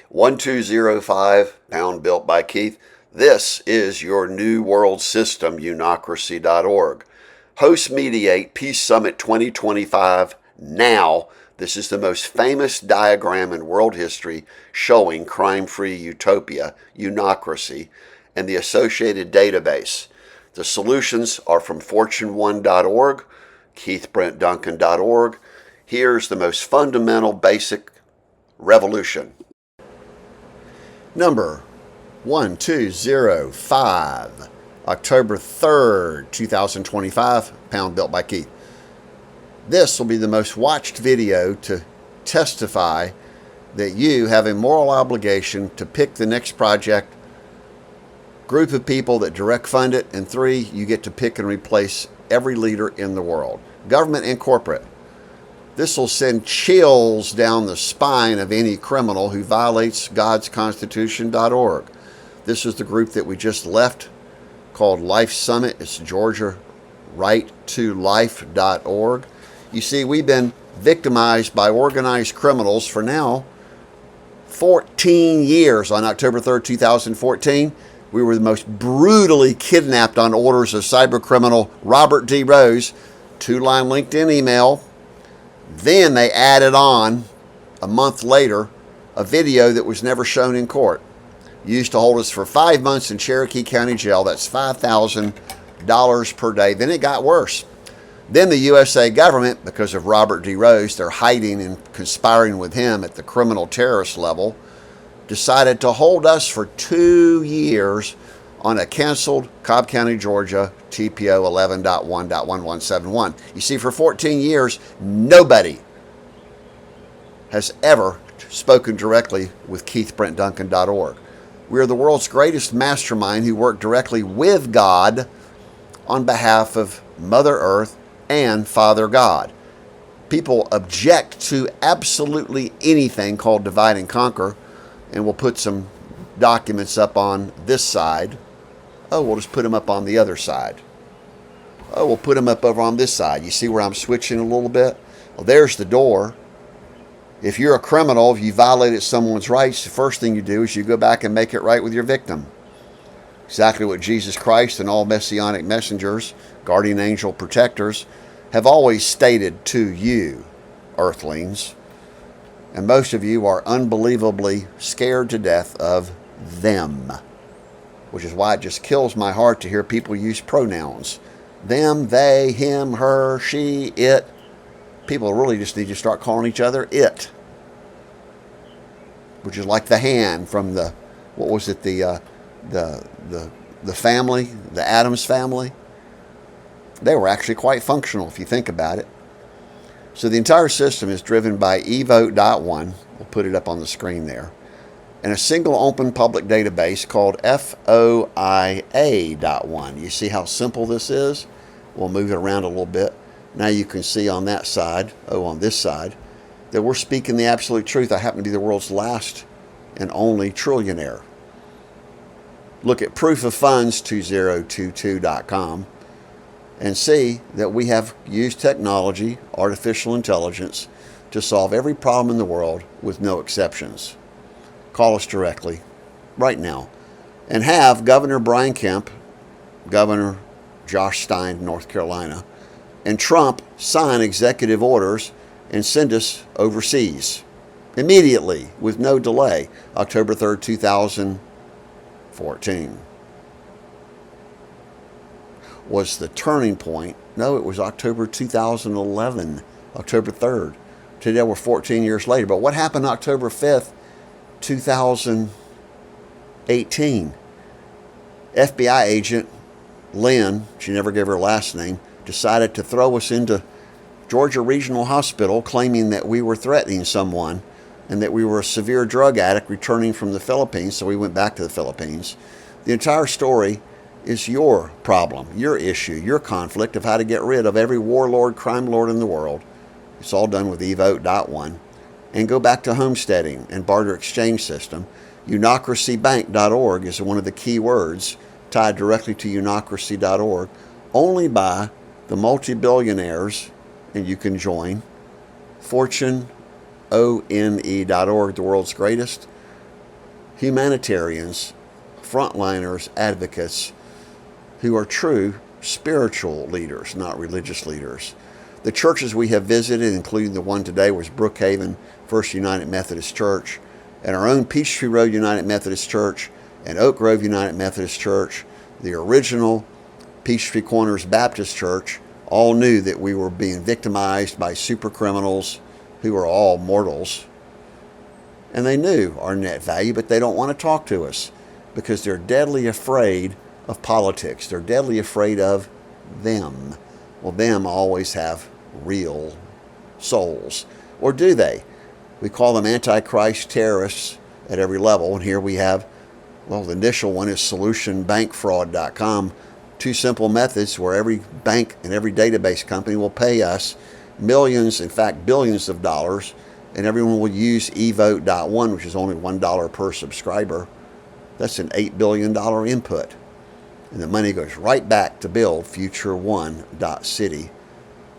1205, pound built by Keith. This is your new world system, unocracy.org. Host Mediate Peace Summit 2025 now. This is the most famous diagram in world history showing crime-free utopia, unocracy, and the associated database. The solutions are from fortune1.org, keithbrentduncan.org. Here's the most fundamental, basic revolution. Number 1205, October 3rd, 2025, pound built by Keith. This will be the most watched video to testify that you have a moral obligation to pick the next project, group of people that direct fund it, and 3, you get to pick and replace every leader in the world, government and corporate. This will send chills down the spine of any criminal who violates Gods Constitution.org. This is the group that we just left called Life Summit. It's Georgia right2life.org. You see, we've been victimized by organized criminals for now 14 years. On October 3rd, 2014, we were the most brutally kidnapped on orders of cybercriminal Robert D. Rose, 2-line LinkedIn email. Then they added on, a month later, a video that was never shown in court. Used to hold us for 5 months in Cherokee County Jail. That's $5,000 per day. Then it got worse. Then the USA government, because of Robert D. Rose, they're hiding and conspiring with him at the criminal terrorist level, decided to hold us for 2 years on a canceled Cobb County, Georgia, TPO 11.1.1171. You see, for 14 years, nobody has ever spoken directly with keithbrentduncan.org. We are the world's greatest mastermind who work directly with God on behalf of Mother Earth and Father God. People object to absolutely anything called divide and conquer, and we'll put some documents up on this side. Oh, we'll just put them up on the other side. Oh, we'll put them up over on this side. You see where I'm switching a little bit? Well, there's the door. If you're a criminal, if you violated someone's rights, the first thing you do is you go back and make it right with your victim. Exactly what Jesus Christ and all messianic messengers, guardian angel protectors, have always stated to you, earthlings. And most of you are unbelievably scared to death of them, which is why it just kills my heart to hear people use pronouns. Them, they, him, her, she, it. People really just need to start calling each other it, which is like the hand from the, what was it, the family, the Addams family. They were actually quite functional if you think about it. So the entire system is driven by Evote.one. We'll put it up on the screen there. And a single open public database called FOIA.ONE. You see how simple this is? We'll move it around a little bit. Now you can see on that side, on this side, that we're speaking the absolute truth. I happen to be the world's last and only trillionaire. Look at proofoffunds2022.com and see that we have used technology, artificial intelligence, to solve every problem in the world with no exceptions. Call us directly right now and have Governor Brian Kemp, Governor Josh Stein, North Carolina, and Trump sign executive orders and send us overseas immediately with no delay. October 3rd, 2014 was the turning point. No, it was October 2011, October 3rd. Today we're 14 years later. But what happened October 5th, 2018? FBI agent Lynn, she never gave her last name, decided to throw us into Georgia Regional Hospital, claiming that we were threatening someone and that we were a severe drug addict returning from the Philippines, so we went back to the Philippines. The entire story is your problem, your issue, your conflict of how to get rid of every warlord, crime lord in the world. It's all done with Evote.one. And go back to homesteading and barter exchange system. Unocracybank.org is one of the key words tied directly to unocracy.org. Only by the multi-billionaires, and you can join. fortune.one.org, the world's greatest humanitarians, frontliners, advocates who are true spiritual leaders, not religious leaders. The churches we have visited, including the one today, was Brookhaven First United Methodist Church, and our own Peachtree Road United Methodist Church, and Oak Grove United Methodist Church, the original Peachtree Corners Baptist Church, all knew that we were being victimized by super criminals who are all mortals. And they knew our net value, but they don't want to talk to us because they're deadly afraid of politics. They're deadly afraid of them. Well, them always have real souls. Or do they? We call them antichrist terrorists at every level. And here we have, well, the initial one is solutionbankfraud.com. Two simple methods where every bank and every database company will pay us millions, in fact, billions of dollars, and everyone will use Evote.one, which is only $1 per subscriber. That's an $8 billion input. And the money goes right back to build Future1.city,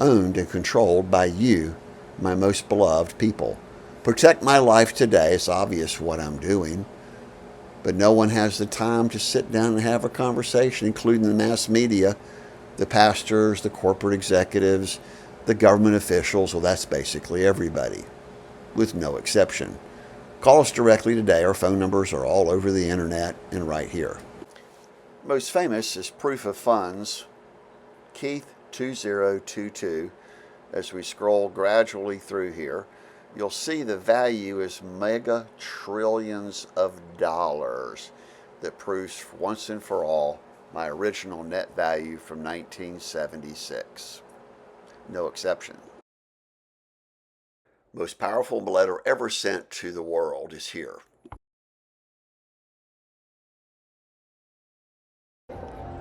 owned and controlled by you, my most beloved people. Protect my life today. It's obvious what I'm doing. But no one has the time to sit down and have a conversation, including the mass media, the pastors, the corporate executives, the government officials. Well, that's basically everybody, with no exception. Call us directly today. Our phone numbers are all over the internet and right here. Most famous is proof of funds, Keith 2022. As we scroll gradually through here, you'll see the value is mega trillions of dollars. That proves once and for all my original net value from 1976. No exception. Most powerful letter ever sent to the world is here.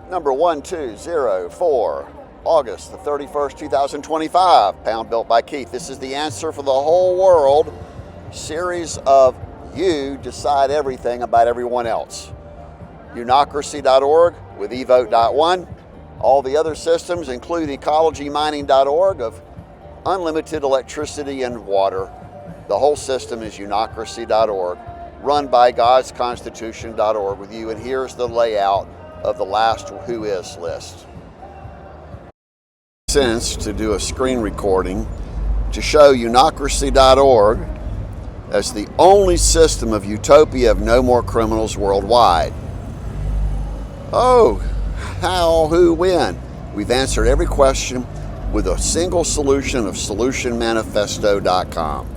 Number 1204, August the 31st, 2025, pound built by Keith. This is the answer for the whole world. Series of you decide everything about everyone else. Unocracy.org with Evote.one. All the other systems include ecologymining.org of unlimited electricity and water. The whole system is Unocracy.org, run by GodsConstitution.org with you. And here's the layout of the last Who Is list. Sense to do a screen recording to show Unocracy.org as the only system of utopia of no more criminals worldwide. Oh, how, who, when? We've answered every question with a single solution of solutionmanifesto.com.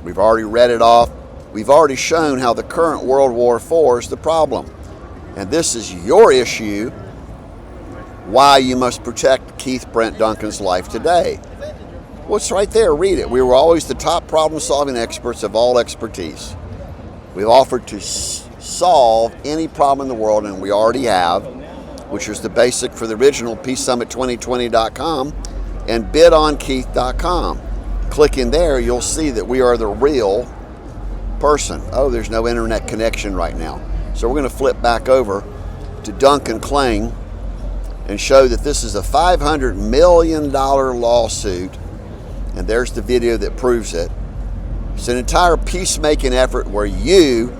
We've already read it off. We've already shown how the current World War IV is the problem. And this is your issue, why you must protect Keith Brent Duncan's life today. Well, it's right there. Read it. We were always the top problem-solving experts of all expertise. We've offered to solve any problem in the world, and we already have, which is the basic for the original PeaceSummit2020.com and bidonkeith.com. Click in there, you'll see that we are the real person. Oh, there's no internet connection right now. So we're going to flip back over to Duncan Kling and show that this is a $500 million lawsuit. And there's the video that proves it. It's an entire peacemaking effort where you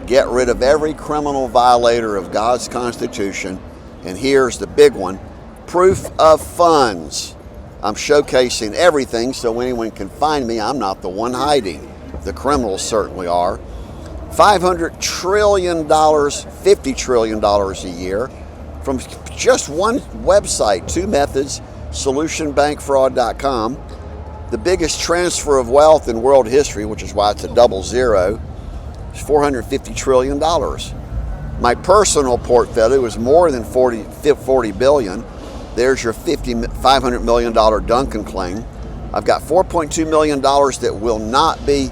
get rid of every criminal violator of God's Constitution. And here's the big one, proof of funds. I'm showcasing everything so anyone can find me. I'm not the one hiding. The criminals certainly are. $500 trillion, $50 trillion a year from just one website, two methods, solutionbankfraud.com. The biggest transfer of wealth in world history, which is why it's a double zero, is $450 trillion. My personal portfolio is more than 40 billion. There's your $500 million Duncan claim. I've got $4.2 million that will not be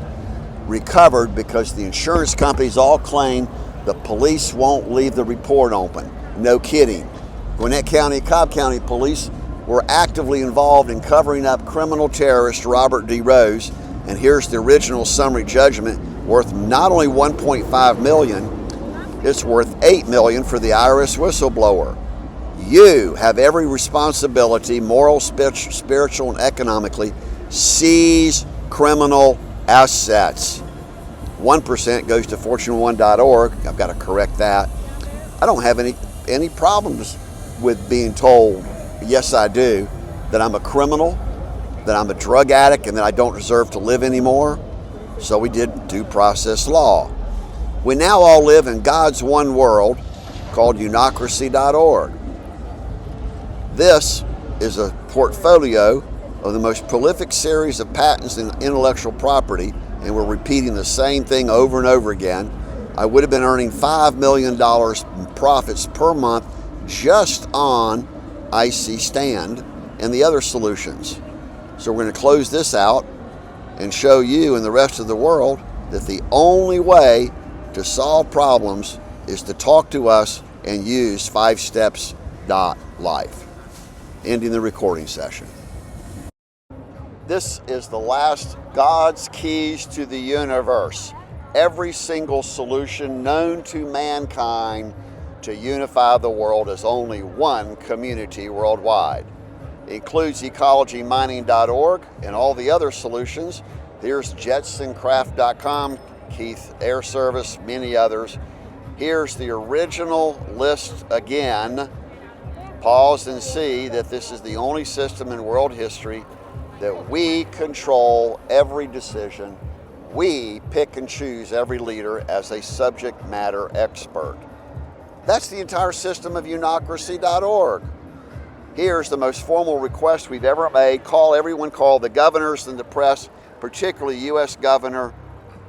recovered because the insurance companies all claim the police won't leave the report open. No kidding. Gwinnett County, Cobb County police were actively involved in covering up criminal terrorist Robert D. Rose. And here's the original summary judgment worth not only $1.5 million, it's worth $8 million for the IRS whistleblower. You have every responsibility, moral, spiritual, and economically, seize criminal assets. 1% goes to Fortune1.org. I've got to correct that. I don't have any problems with being told, yes I do, that I'm a criminal, that I'm a drug addict, and that I don't deserve to live anymore. So we did due process law. We now all live in God's one world called Unocracy.org. This is a portfolio of the most prolific series of patents in intellectual property, and we're repeating the same thing over and over again. I would have been earning $5 million profits per month just on IC Stand and the other solutions. So we're going to close this out and show you and the rest of the world that the only way to solve problems is to talk to us and use 5steps.life. Ending the recording session. This is the last God's keys to the universe. Every single solution known to mankind to unify the world is only one community worldwide. It includes ecologymining.org and all the other solutions. Here's jetsoncraft.com, Keith Air Service, many others. Here's the original list again. Pause and see that this is the only system in world history that we control every decision. We pick and choose every leader as a subject matter expert. That's the entire system of Unocracy.org. Here's the most formal request we've ever made. Call the governors and the press, particularly U.S. Governor,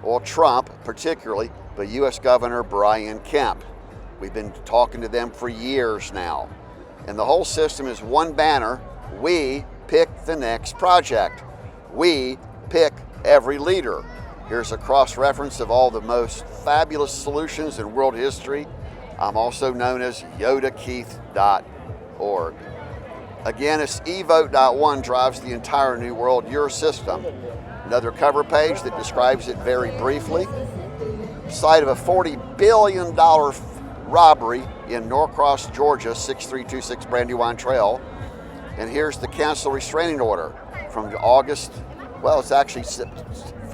well, Trump particularly, but U.S. Governor Brian Kemp. We've been talking to them for years now. And the whole system is one banner. We pick the next project. We pick every leader. Here's a cross-reference of all the most fabulous solutions in world history. I'm also known as YodaKeith.org. Again, it's Evote.one drives the entire new world, your system. Another cover page that describes it very briefly. Site of a $40 billion robbery in Norcross, Georgia, 6326 Brandywine Trail. And here's the cancel restraining order from August, well, it's actually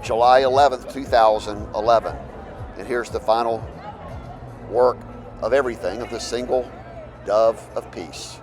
July 11th, 2011. And here's the final work of everything of the single dove of peace.